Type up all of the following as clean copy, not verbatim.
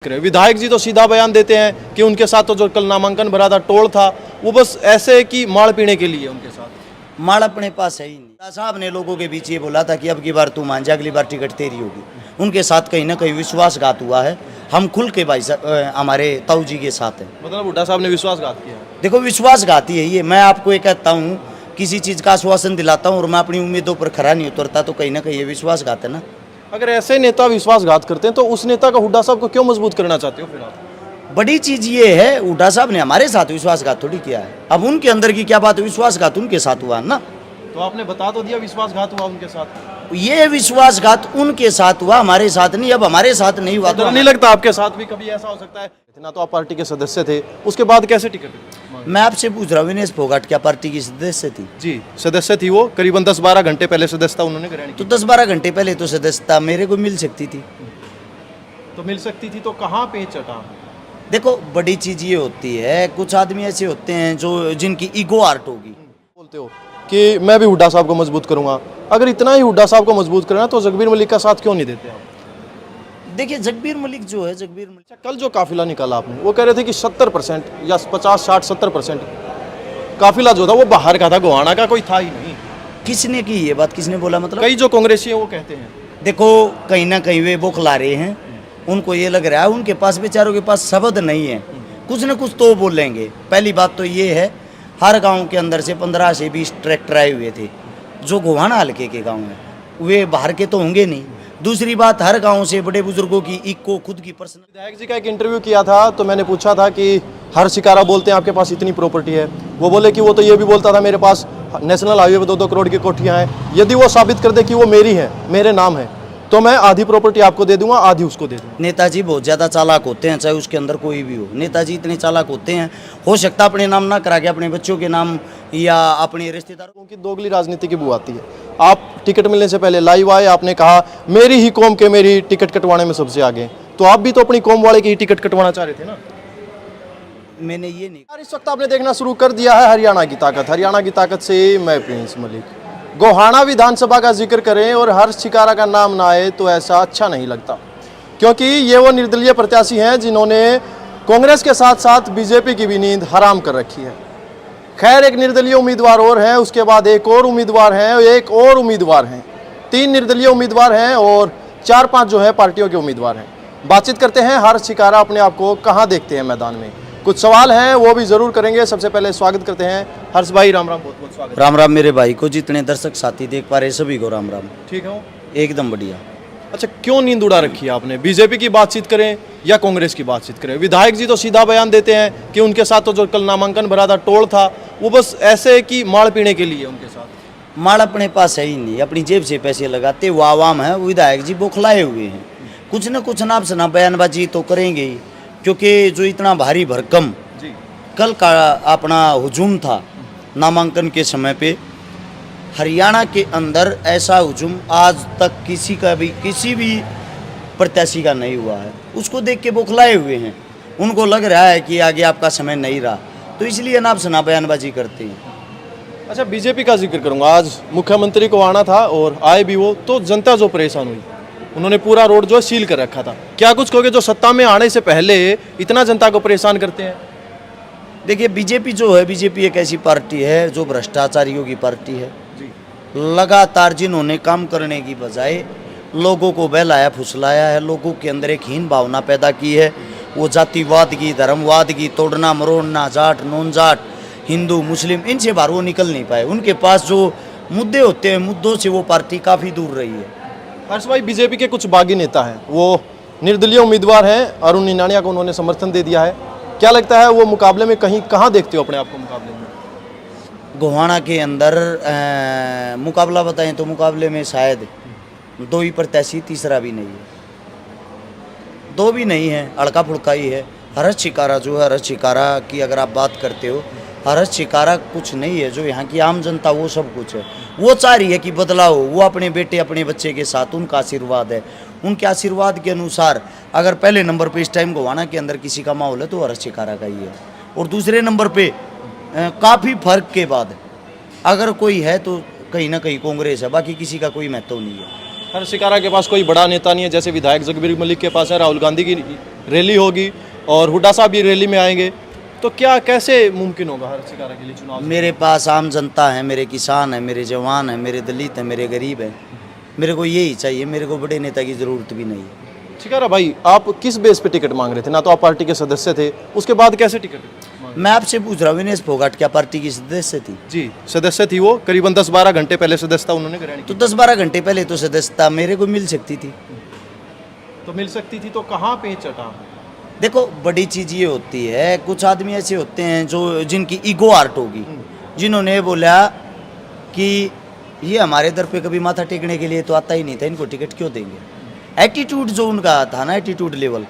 विधायक जी तो सीधा बयान देते हैं कि उनके साथ तो जो कल नामांकन भरा था टोल था वो बस ऐसे है कि मार पीने के लिए उनके साथ माल अपने पास है ही नहीं। साहब ने लोगों के बीच ये बोला था कि अब की बार तू मान जा, अगली बार टिकट तेरी होगी। उनके साथ कहीं ना कहीं विश्वासघात हुआ है। हम खुल के भाई हमारे ताऊ जी के साथ हैं। मतलब हुड्डा साहब ने विश्वासघात किया। देखो विश्वासघात ही है ये। मैं आपको ये कहता हूँ, किसी चीज़ का आश्वासन दिलाता हूँ और मैं अपनी उम्मीदों पर खरा नहीं उतरता तो कहीं ना कहीं ये विश्वासघात है ना। अगर ऐसे नेता विश्वासघात करते हैं तो उस नेता का हुड्डा साहब को क्यों मजबूत करना चाहते हो फिर आप? बड़ी चीज ये है, हुड्डा साहब ने हमारे साथ विश्वासघात थोड़ी किया है। अब उनके अंदर की क्या बात है, विश्वासघात उनके साथ हुआ ना। तो आपने बता तो दिया विश्वासघात हुआ उनके साथ। ये विश्वासघात उनके साथ हुआ, हमारे साथ नहीं। अब हमारे साथ नहीं हुआ तो नहीं लगता आपके साथ भी कभी ऐसा हो सकता है? इतना तो आप पार्टी के सदस्य थे, उसके बाद कैसे टिकट? मैं आपसे पूछ रहा हूँ, विनेश फोगाट क्या पार्टी की सदस्य थी? जी सदस्य थी वो, करीबन 10-12 घंटे पहले सदस्यता उन्होंने ग्रहण तो की। 10-12 घंटे पहले तो सदस्यता मेरे को मिल सकती थी। तो मिल सकती थी तो कहाँ पे चटा? देखो बड़ी चीज ये होती है, कुछ आदमी ऐसे होते हैं जो जिनकी ईगो आर्ट होगी। बोलते हो कि मैं भी हुड्डा साहब को मजबूत करूंगा। अगर इतना ही हुड्डा साहब को मजबूत करना तो जगबीर मलिक का साथ क्यों नहीं देते आप? देखिए जगबीर मलिक जो है, जगबीर मलिक कल जो काफिला निकाला आपने वो कह रहे थे कि 70% या 50-60-70% काफिला जो था वो बाहर का था, गोहाना का कोई था ही नहीं। किसने की ये बात, किसने बोला? मतलब कई जो कांग्रेसी है वो कहते हैं। देखो कहीं ना कहीं वे बौखला रहे हैं। उनको ये लग रहा है उनके पास, बेचारों के पास शब्द नहीं है, कुछ न कुछ तो बोलेंगे। पहली बात तो ये है, हर गांव के अंदर से 15 से 20 ट्रैक्टर आए हुए थे जो गोहाना हल्के के गांव हैं, वे बाहर के तो होंगे नहीं। दूसरी बात, हर गांव से बड़े बुजुर्गों की इको खुद की पर्सनल। विधायक जी का एक इंटरव्यू किया था तो मैंने पूछा था कि हर शिकारा बोलते हैं आपके पास इतनी प्रॉपर्टी है। वो बोले कि वो तो ये भी बोलता था मेरे पास नेशनल हाईवे पर 2-2 करोड़ की कोठियाँ हैं। यदि वो साबित कर दे कि वो मेरी है, मेरे नाम है, तो मैं आधी प्रॉपर्टी आपको दे दूंगा, आधी उसको दे दूंगा। नेताजी बहुत ज़्यादा चालाक होते हैं, चाहे उसके अंदर कोई भी हो। नेताजी इतने चालाक होते हैं, हो सकता अपने नाम ना करा के अपने बच्चों के नाम या अपने रिश्तेदारों की दोगली राजनीति की बू आती है। आप टिकट मिलने से पहले लाइव आए, आपने कहा मेरी ही कौम के मेरी टिकट कटवाने में सबसे आगे। तो आप भी तो अपनी कौम वाले की ही टिकट कटवाना चाह रहे थे ना? मैंने ये नहीं। यार इस वक्त आपने देखना शुरू कर दिया है हरियाणा की ताकत। हरियाणा की ताकत से मैं प्रिंस मलिक। गोहाना विधानसभा का जिक्र करें और हर्ष शिकारा का नाम ना आए तो ऐसा अच्छा नहीं लगता, क्योंकि ये वो निर्दलीय प्रत्याशी हैं जिन्होंने कांग्रेस के साथ साथ बीजेपी की भी नींद हराम कर रखी है। खैर एक निर्दलीय उम्मीदवार और हैं, उसके बाद एक और उम्मीदवार हैं, एक और उम्मीदवार हैं, 3 निर्दलीय उम्मीदवार हैं और 4-5 जो है पार्टियों के उम्मीदवार हैं। बातचीत करते हैं हर्ष शिकारा अपने आप को कहाँ देखते हैं मैदान में। कुछ सवाल हैं वो भी जरूर करेंगे। सबसे पहले स्वागत करते हैं हर्ष भाई। राम राम, बहुत बहुत स्वागत। राम राम मेरे भाई को, जितने दर्शक साथी देख पा रहे सभी को राम राम। ठीक है, एकदम बढ़िया। अच्छा क्यों नींद उड़ा रखी है आपने? बीजेपी की बातचीत करें या कांग्रेस की बातचीत करें? विधायक जी तो सीधा बयान देते हैं कि उनके साथ तो जो कल नामांकन भरा था टोल था वो बस ऐसे है कि मार पीने के लिए उनके साथ। माल अपने पास है ही नहीं, अपनी जेब से पैसे लगाते वो आवाम है। विधायक जी बौखलाए हुए हैं, कुछ न कुछ नाप सना बयानबाजी तो करेंगे ही, क्योंकि जो इतना भारी भरकम जी कल का अपना हुजूम था नामांकन के समय पे, हरियाणा के अंदर ऐसा हुजूम आज तक किसी भी प्रत्याशी का नहीं हुआ है। उसको देख के बौखलाए हुए हैं। उनको लग रहा है कि आगे आपका समय नहीं रहा, तो इसलिए नाप सना बयानबाजी करते हैं। अच्छा बीजेपी का जिक्र करूंगा। आज मुख्यमंत्री को आना था और आए भी वो, तो जनता जो परेशान हुई, उन्होंने पूरा रोड जो है सील कर रखा था। क्या कुछ कहोगे जो सत्ता में आने से पहले इतना जनता को परेशान करते हैं? देखिए बीजेपी जो है, बीजेपी एक ऐसी पार्टी है जो भ्रष्टाचारियों की पार्टी है। लगातार जिन्होंने काम करने की बजाय लोगों को बहलाया फुसलाया है, लोगों के अंदर एक हीन भावना पैदा की है। वो जातिवाद की, धर्मवाद की, तोड़ना मरोड़ना, जाट नॉन जाट, हिंदू मुस्लिम, इनसे बाहर वो निकल नहीं पाए। उनके पास जो मुद्दे होते हैं, मुद्दों से वो पार्टी काफ़ी दूर रही है। हर्ष भाई बीजेपी के कुछ बागी नेता हैं, वो निर्दलीय उम्मीदवार हैं, अरुण निनानिया को उन्होंने समर्थन दे दिया है। क्या लगता है वो मुकाबले में कहाँ देखते हो अपने आप को मुकाबले में? गोहाना के अंदर मुकाबला बताएं तो मुकाबले में शायद 2 ही प्रत्याशी, तीसरा भी नहीं है। 2 भी नहीं है, अड़का फुड़का ही है। हर्ष शिकारा जो है, हर्ष शिकारा की अगर आप बात करते हो, हर्ष शिकारा कुछ नहीं है। जो यहाँ की आम जनता वो सब कुछ है। वो चाह रही है कि बदलाव हो। वो अपने बेटे अपने बच्चे के साथ, उनका आशीर्वाद है। उनके आशीर्वाद के अनुसार अगर पहले नंबर पे इस टाइम गोहाना के अंदर किसी का माहौल है तो हर्ष शिकारा का ही है। और दूसरे नंबर पे काफ़ी फर्क के बाद अगर कोई है तो कहीं ना कहीं कांग्रेस है, बाकी किसी का कोई महत्व नहीं है। हर शिकारा के पास कोई बड़ा नेता नहीं है, जैसे विधायक जगबीर मलिक के पास है, राहुल गांधी की रैली होगी और हुड्डा साहब भी रैली में आएंगे, तो क्या कैसे मुमकिन होगा हर शिकारा के लिए चुनाव? मेरे पास आम जनता है, मेरे किसान है, मेरे जवान है, मेरे दलित है, मेरे गरीब है। मेरे को यही चाहिए, मेरे को बड़े नेता की ज़रूरत भी नहीं है। शिकारा भाई, आप किस बेस पे टिकट मांग रहे थे? ना तो आप पार्टी के सदस्य थे, उसके बाद कैसे टिकट? मैं आपसे पूछ रहा हूँ, विनेश फोगाट क्या पार्टी की सदस्य थी? जी सदस्य थी वो, करीबन 10-12 घंटे पहले सदस्यता उन्होंने ग्रहण तो की। 10-12 घंटे पहले तो सदस्यता मेरे को मिल सकती थी। तो मिल सकती थी, तो कहाँ पे चटा? देखो, बड़ी चीज़ ये होती है, कुछ आदमी ऐसे होते हैं जो जिनकी ईगो आर्ट होगी, जिन्होंने बोला कि ये हमारे दर पे कभी माथा टेकने के लिए तो आता ही नहीं था, इनको टिकट क्यों देंगे। एटीट्यूड जो उनका था ना, एटीट्यूड लेवल,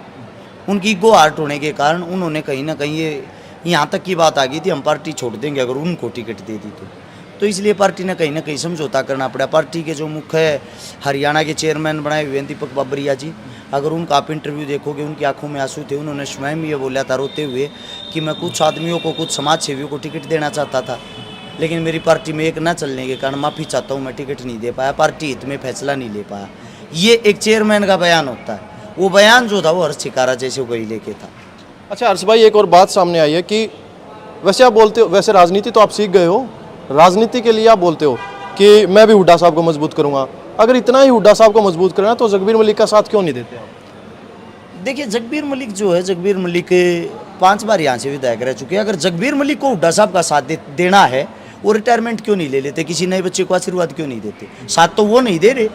उनकी ईगो आर्ट होने के कारण उन्होंने कहीं ना कहीं ये यहाँ तक की बात आ गई थी, हम पार्टी छोड़ देंगे अगर उनको टिकट दे दी तो इसलिए पार्टी ने कहीं ना कहीं समझौता करना पड़ा। पार्टी के जो मुख्य हरियाणा के चेयरमैन बनाए हुए हैं दीपक बाबरिया जी, अगर उनका आप इंटरव्यू देखोगे, उनकी आंखों में आंसू थे। उन्होंने स्वयं ये बोला था रोते हुए कि मैं कुछ आदमियों को, कुछ समाज सेवियों को टिकट देना चाहता था, लेकिन मेरी पार्टी में एक ना चलने के कारण माफ़ी चाहता हूँ, मैं टिकट नहीं दे पाया, पार्टी हित में फैसला नहीं ले पाया। ये एक चेयरमैन का बयान होता है। वो बयान जो था वो हर्ष शिकारा जैसे कोई लेके था। अच्छा हर्ष भाई, एक और बात सामने आई है कि वैसे आप बोलते हो, वैसे राजनीति तो आप सीख गए हो, राजनीति के लिए आप बोलते हो कि मैं भी हुड्डा साहब को मजबूत करूंगा। अगर इतना ही हुड्डा साहब को मजबूत करना तो जगबीर मलिक का साथ क्यों नहीं देते आप? देखिए, जगबीर मलिक जो है, जगबीर मलिक 5 बार यहाँ से विधायक रह चुके हैं। अगर जगबीर मलिक को हुड्डा साहब का साथ देना है, वो रिटायरमेंट क्यों नहीं ले लेते? किसी नए बच्चे को आशीर्वाद क्यों नहीं देते? साथ तो वो नहीं दे रहे,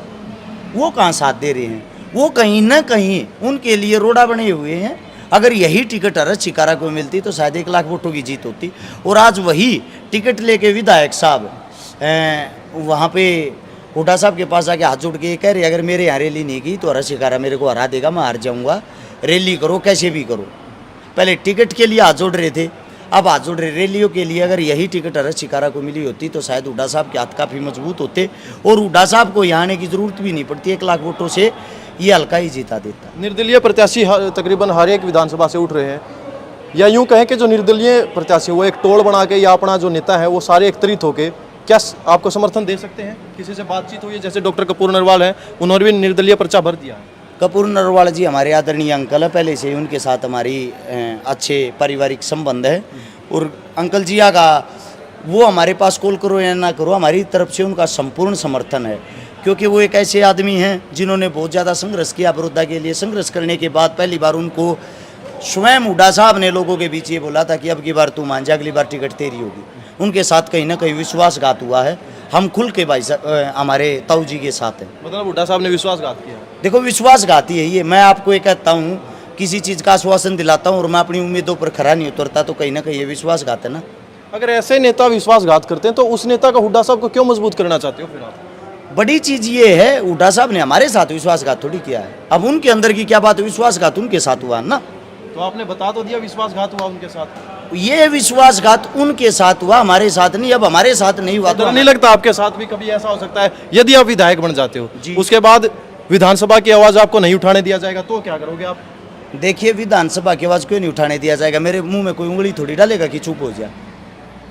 वो कहाँ साथ दे रहे हैं? वो कहीं ना कहीं उनके लिए रोड़ा बने हुए हैं। अगर यही टिकट हर्ष शिकारा को मिलती तो शायद 1 लाख वोटों की जीत होती। और आज वही टिकट लेके विधायक साहब वहाँ पे हुड्डा साहब के पास जाके हाथ जोड़ के कह रहे, अगर मेरे यहाँ रैली नहीं की तो हर्ष शिकारा मेरे को हरा देगा, मैं हार जाऊँगा, रैली करो कैसे भी करो। पहले टिकट के लिए हाथ जोड़ रहे थे, अब हाथ जोड़ रहे रैलियों के लिए। अगर यही टिकट हर्ष शिकारा को मिली होती तो शायद हुड्डा साहब के हाथ काफ़ी मजबूत होते और हुड्डा साहब को यहाँ आने की ज़रूरत भी नहीं पड़ती। 1 लाख वोटों से ये हल्का ही जीता देता। निर्दलीय प्रत्याशी तकरीबन हर एक विधानसभा से उठ रहे हैं, या यूं कहें कि जो निर्दलीय प्रत्याशी वो एक टोल बना के या अपना जो नेता है वो सारे एकत्रित होके क्या आपको समर्थन दे सकते हैं? किसी से बातचीत हुई है? जैसे डॉक्टर कपूर नरवाल हैं, उन्होंने भी निर्दलीय पर्चा भर दिया है। कपूर नरवाल जी हमारे आदरणीय अंकल है, पहले से ही उनके साथ हमारी अच्छे पारिवारिक संबंध है। और अंकल जी का वो हमारे पास कॉल करो या ना करो, हमारी तरफ से उनका संपूर्ण समर्थन है, क्योंकि वो एक ऐसे आदमी हैं जिन्होंने बहुत ज़्यादा संघर्ष किया बड़ौदा के लिए। संघर्ष करने के बाद पहली बार उनको स्वयं हुड्डा साहब ने लोगों के बीच ये बोला था कि अब की बार तू मान जा, अगली बार टिकट तेरी होगी। उनके साथ कहीं ना कहीं विश्वासघात हुआ है। हम खुल के भाई हमारे ताऊ जी के साथ हैं। मतलब हुड्डा साहब ने विश्वासघात किया? देखो, विश्वासघात ही है ये। मैं आपको ये कहता हूँ, किसी चीज़ का आश्वासन दिलाता हूँ और मैं अपनी उम्मीदों पर खरा नहीं उतरता, तो कहीं ना कहीं ये विश्वासघात है ना। अगर ऐसे नेता विश्वासघात करते हैं तो उस नेता का हुड्डा साहब को क्यों मजबूत करना चाहते हो फिर आप? बड़ी चीज़ ये है, हुड्डा साहब ने हमारे साथ विश्वासघात थोड़ी किया है। अब उनके अंदर की क्या बात है, विश्वासघात उनके साथ हुआ ना। तो आपने बता तो दिया विश्वासघात हुआ उनके साथ। ये विश्वासघात उनके साथ हुआ, हमारे साथ नहीं। अब हमारे साथ नहीं हुआ तो नहीं लगता आपके साथ भी कभी ऐसा हो सकता है, यदि आप विधायक बन जाते हो जी। उसके बाद विधानसभा की आवाज आपको नहीं उठाने दिया जाएगा तो क्या करोगे आप? देखिए, विधानसभा की आवाज़ क्यों नहीं उठाने दिया जाएगा? मेरे मुंह में कोई उंगली थोड़ी डालेगा कि चुप हो जा।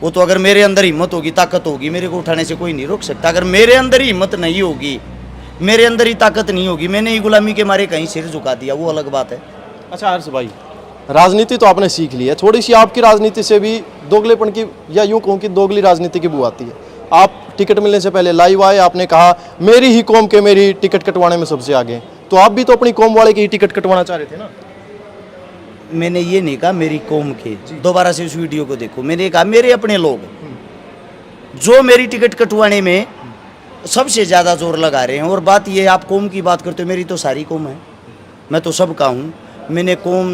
वो तो अगर मेरे अंदर हिम्मत होगी, ताकत होगी, मेरे को उठाने से कोई नहीं रोक सकता। अगर मेरे अंदर ही हिम्मत नहीं होगी, मेरे अंदर ही ताकत नहीं होगी, मैंने ही गुलामी के मारे कहीं सिर झुका दिया, वो अलग बात है। अच्छा हर्ष भाई, राजनीति तो आपने सीख ली है, थोड़ी सी आपकी राजनीति से भी दोगलेपन की या यूं कहूँ कि दोगली राजनीति की बू आती है। आप टिकट मिलने से पहले लाइव आए, आपने कहा मेरी ही कौम के मेरी टिकट कटवाने में सबसे आगे, तो आप भी तो अपनी कौम वाले की ही टिकट कटवाना चाह रहे थे ना? मैंने ये नहीं कहा मेरी कौम के, दोबारा से उस वीडियो को देखो। मैंने कहा मेरे अपने लोग जो मेरी टिकट कटवाने में सबसे ज़्यादा जोर लगा रहे हैं। और बात ये, आप कौम की बात करते हो, मेरी तो सारी कौम है, मैं तो सबका हूँ। मैंने कौम,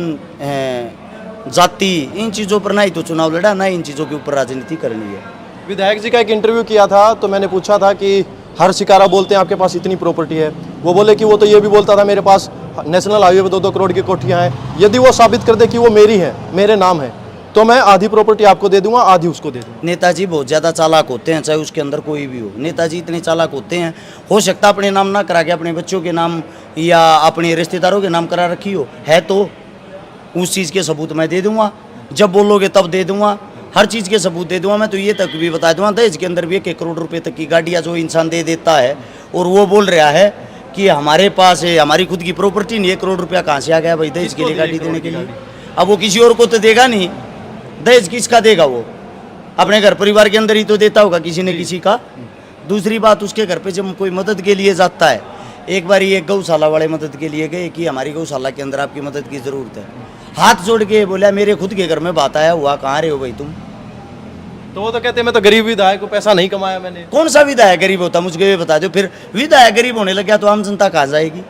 जाति, इन चीज़ों पर ना ही तो चुनाव लड़ा, ना इन चीज़ों के ऊपर राजनीति करनी है। विधायक जी का एक इंटरव्यू किया था तो मैंने पूछा था कि हर शिकारा बोलते हैं आपके पास इतनी प्रॉपर्टी है, वो बोले कि वो तो ये भी बोलता था मेरे पास नेशनल हाईवे पे 2-2 करोड़ की कोठियाँ हैं, यदि वो साबित कर दे कि वो मेरी है, मेरे नाम है, तो मैं आधी प्रॉपर्टी आपको दे दूंगा, आधी उसको दे दूंगा। नेताजी बहुत ज़्यादा चालाक होते हैं, चाहे उसके अंदर कोई भी हो। नेताजी इतने चालाक होते हैं, हो सकता है अपने नाम ना करा के अपने बच्चों के नाम या अपने रिश्तेदारों के नाम करा रखी हो, है तो उस चीज़ के सबूत मैं दे दूंगा, जब बोलोगे तब दे दूंगा, हर चीज़ के सबूत दे दूंगा। मैं तो ये तक भी बता दूंगा, दहेज के अंदर भी 1 करोड़ रुपए तक की गाड़ियाँ जो इंसान दे देता है और वो बोल रहा है कि हमारे पास है, हमारी खुद की प्रॉपर्टी नहीं है, 1 करोड़ रुपया कहाँ से आ गया भाई दहेज के लिए गाड़ी देने के लिए? अब वो किसी और को तो देगा नहीं, दहेज किसका देगा? वो अपने घर परिवार के अंदर ही तो देता होगा किसी न किसी का। दूसरी बात, उसके घर पे जब कोई मदद के लिए जाता है, एक बार ये गौशाला वाले मदद के लिए गए कि हमारी गौशाला के अंदर आपकी मदद की ज़रूरत है, हाथ जोड़ के बोला मेरे खुद के घर में बात आया हुआ, कहाँ रहे हो भाई तुम? तो वो तो कहते हैं मैं तो गरीब विधायक को पैसा नहीं कमाया मैंने। कौन सा विधायक गरीब होता मुझे ये बता दो। फिर विधायक गरीब होने लग गया तो आम जनता कहाँ जाएगी?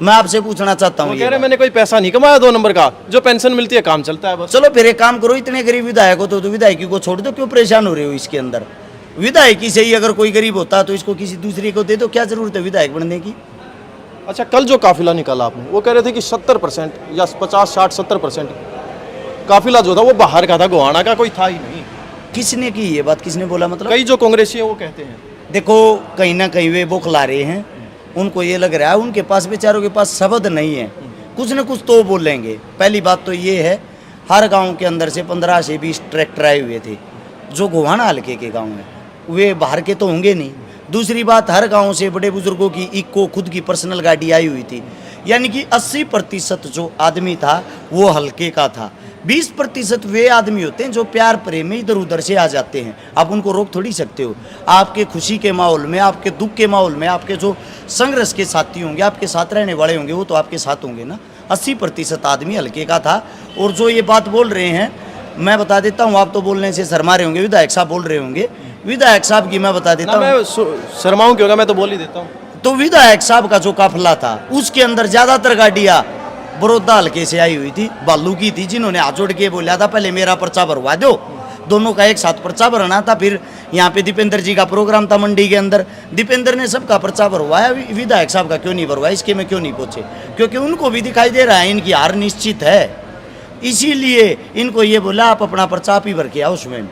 मैं आपसे पूछना चाहता वो हूँ कह ये रहे मैंने कोई पैसा नहीं कमाया 2 नंबर का, जो पेंशन मिलती है काम चलता है बस। चलो फिर एक काम करो, इतने गरीब विधायक हो तो विधायकी को छोड़ दो, क्यों परेशान हो रहे हो इसके अंदर? विधायकी से ही अगर कोई गरीब होता तो इसको किसी दूसरे को दे दो, क्या जरूरत है विधायक बनने की? अच्छा, कल जो काफिला निकाला आपने, वो कह रहे थे कि 70% या 50, 60, 70% काफिला जो था वो बाहर का था, गोहाना का कोई था ही नहीं। किसने की ये बात, किसने बोला? मतलब कई जो कांग्रेसी हैं वो कहते हैं। देखो, कहीं ना कहीं वे बौखला रहे हैं, उनको ये लग रहा है उनके पास, बेचारों के पास शब्द नहीं है, कुछ न कुछ तो बोलेंगे। पहली बात तो ये है, हर गांव के अंदर से 15 से 20 ट्रैक्टर आए हुए थे, जो गोहाना हल्के के गांव हैं, वे बाहर के तो होंगे नहीं। दूसरी बात, हर गांव से बड़े बुजुर्गों की इको खुद की पर्सनल गाड़ी आई हुई थी, यानी कि 80% जो आदमी था वो हल्के का था। 20% वे आदमी होते हैं जो प्यार प्रेम में इधर उधर से आ जाते हैं, आप उनको रोक थोड़ी सकते हो। आपके खुशी के माहौल में, आपके दुख के माहौल में, आपके जो संघर्ष के साथी होंगे, आपके साथ रहने वाले होंगे, वो तो आपके साथ होंगे ना। 80% आदमी हल्के का था। और जो ये बात बोल रहे हैं, मैं बता देता हूँ, आप तो बोलने से शर्मा रहे होंगे, विधायक साहब बोल रहे होंगे, विधायक साहब की मैं बता देता हूँ। मैं शर्माऊं क्यों, मैं तो बोल ही देता हूँ। तो विधायक साहब का जो काफिला था उसके अंदर ज्यादातर गाड़ियां बड़ौदा हल्के से आई हुई थी, बालू की थी, जिन्होंने हाथ जोड़ के बोला था पहले मेरा पर्चा भरवा दो। दोनों का एक साथ पर्चा भरना था। फिर यहाँ पे दीपेंद्र जी का प्रोग्राम था मंडी के अंदर, दीपेंद्र ने सबका पर्चा भरवाया, विधायक साहब का क्यों नहीं भरवाया? इसके में क्यों नहीं पहुंचे? क्योंकि उनको भी दिखाई दे रहा है इनकी हार निश्चित है, इसीलिए इनको ये बोला आप अपना पर्चा आप ही भर के आओ। उसमें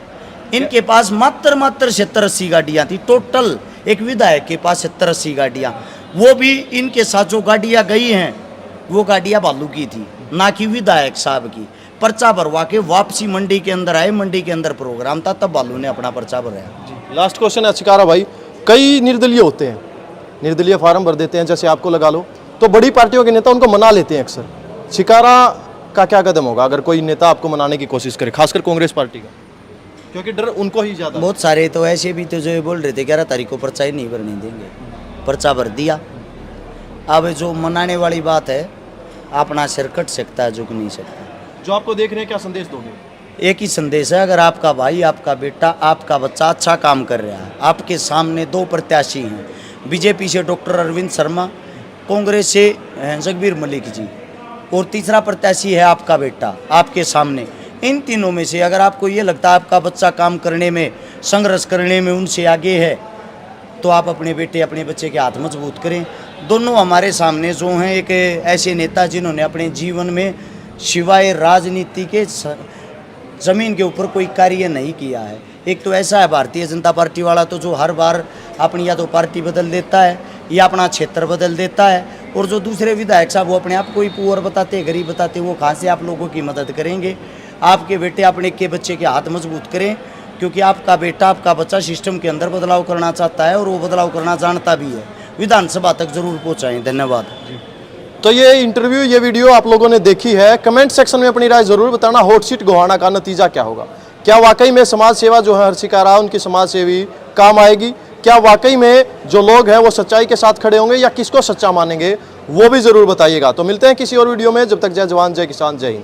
इनके पास मात्र 70-80 गाड़ियाँ थी टोटल, एक विधायक के पास 70-80 गाड़ियाँ। वो भी इनके साथ जो गाड़ियाँ गई हैं वो गाड़ियाँ बालू की थी, ना कि विधायक साहब की। पर्चा भरवा के वापसी मंडी के अंदर आए, मंडी के अंदर प्रोग्राम था, तब बालू ने अपना पर्चा भराया। लास्ट क्वेश्चन है चिकारा भाई, कई निर्दलीय होते हैं, निर्दलीय फार्म भर देते हैं, जैसे आपको लगा लो, तो बड़ी पार्टियों के नेता उनको मना लेते हैं अक्सर। चिकारा का क्या कदम होगा अगर कोई नेता आपको मनाने की कोशिश करे, खासकर कांग्रेस पार्टी का, क्योंकि डर उनको ही ज्यादा। बहुत सारे तो ऐसे भी तो जो ये बोल रहे थे 11 तारीख को पर्चा ही नहीं भरने देंगे, पर्चा भर दिया। अब जो मनाने वाली बात है, अपना सिर कट सकता है, झुक नहीं सकता। जो आपको देख रहे हैं, क्या संदेश दोगे? एक ही संदेश है, अगर आपका भाई, आपका बेटा, आपका बच्चा अच्छा काम कर रहा है, आपके सामने 2 प्रत्याशी हैं, बीजेपी से डॉक्टर अरविंद शर्मा, कांग्रेस से जगबीर मलिक जी, और तीसरा प्रत्याशी है आपका बेटा आपके सामने। इन तीनों में से अगर आपको ये लगता है आपका बच्चा काम करने में, संघर्ष करने में उनसे आगे है, तो आप अपने बेटे, अपने बच्चे के हाथ मजबूत करें। दोनों हमारे सामने जो हैं एक ऐसे नेता जिन्होंने अपने जीवन में सिवाय राजनीति के ज़मीन के ऊपर कोई कार्य नहीं किया है। एक तो ऐसा है भारतीय जनता पार्टी वाला, तो जो हर बार अपनी या तो पार्टी बदल देता है या अपना क्षेत्र बदल देता है, और जो दूसरे विधायक साहब वो अपने आप को ही पुअर बताते, गरीब बताते, वो कहाँ से आप लोगों की मदद करेंगे? आपके बेटे, अपने के बच्चे के हाथ मजबूत करें, क्योंकि आपका बेटा, आपका बच्चा सिस्टम के अंदर बदलाव करना चाहता है और वो बदलाव करना जानता भी है। विधानसभा तक जरूर पहुँचाएँ। धन्यवाद। तो ये इंटरव्यू, ये वीडियो आप लोगों ने देखी है, कमेंट सेक्शन में अपनी राय जरूर बताना, हॉट सीट गोहाना का नतीजा क्या होगा? क्या वाकई में समाज सेवा जो है हर्षिकारा उनकी समाज सेवी काम आएगी? क्या वाकई में जो लोग हैं वो सच्चाई के साथ खड़े होंगे या किसको सच्चा मानेंगे? वो भी जरूर बताइएगा। तो मिलते हैं किसी और वीडियो में, जब तक जय जवान जय किसान जय हिंद।